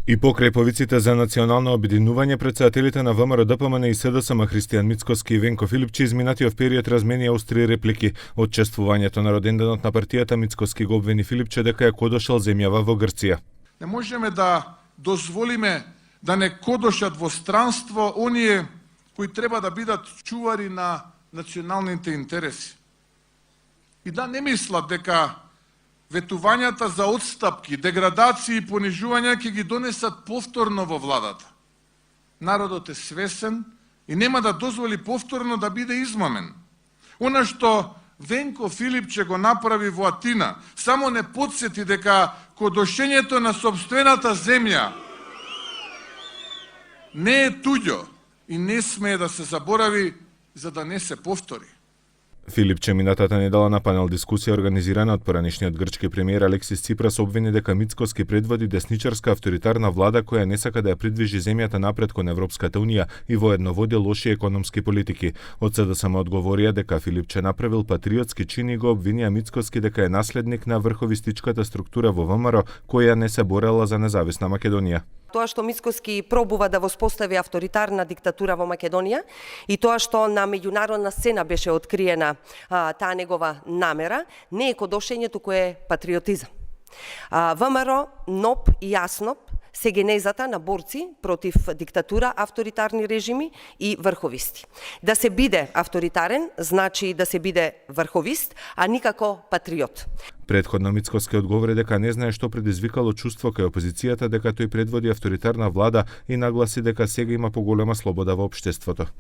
И покрај повиците за национално обединување, претседателите на ВМРО, ДПМН и СДСМ Христијан Мицкоски и Венко Филипче изминатиот период разменија остри реплики. Од чествувањето на роденденот на партијата, Мицкоски го обвини Филипче дека ја кодошал земјава во Грција. Не можеме да дозволиме да не кодошат во странство оние кои треба да бидат чувари на националните интереси. И да не мислат дека ветувањата за отстапки, деградации и понижувања ќе ги донесат повторно во владата. Народот е свесен и нема да дозволи повторно да биде измамен. Она што Венко Филипче го направи во Атина, само не потсети дека кодошењето на сопствената земја не е туѓо и не смее да се заборави за да не се повтори. Филипче минатата недела на панел дискусија организирана од поранешниот грчки премиер Алексис Ципрас обвини дека Мицкоски предводи десничарска авторитарна влада која не сака да ја придвижи земјата напред кон Европската унија и воедно води лоши економски политики. Од СДСМ одговорија дека Филипче направил патриотски чин и го обвинија Мицкоски дека е наследник на врховистичката структура во ВМРО која не се борела за независна Македонија. Тоа што Мицкоски пробува да воспостави авторитарна диктатура во Македонија и тоа што на меѓународна сцена беше откриена таа негова намера, не е кодошење, туку е патриотизам. ВМРО, НОП и ЈАСНОП се генезата на борци против диктатура, авторитарни режими и врховисти. Да се биде авторитарен, значи да се биде врховист, а никако патриот. Претходно Мицкоски одговори дека не знае што предизвикало чувство кај опозицијата дека тој предводи авторитарна влада и нагласи дека сега има поголема слобода во општеството.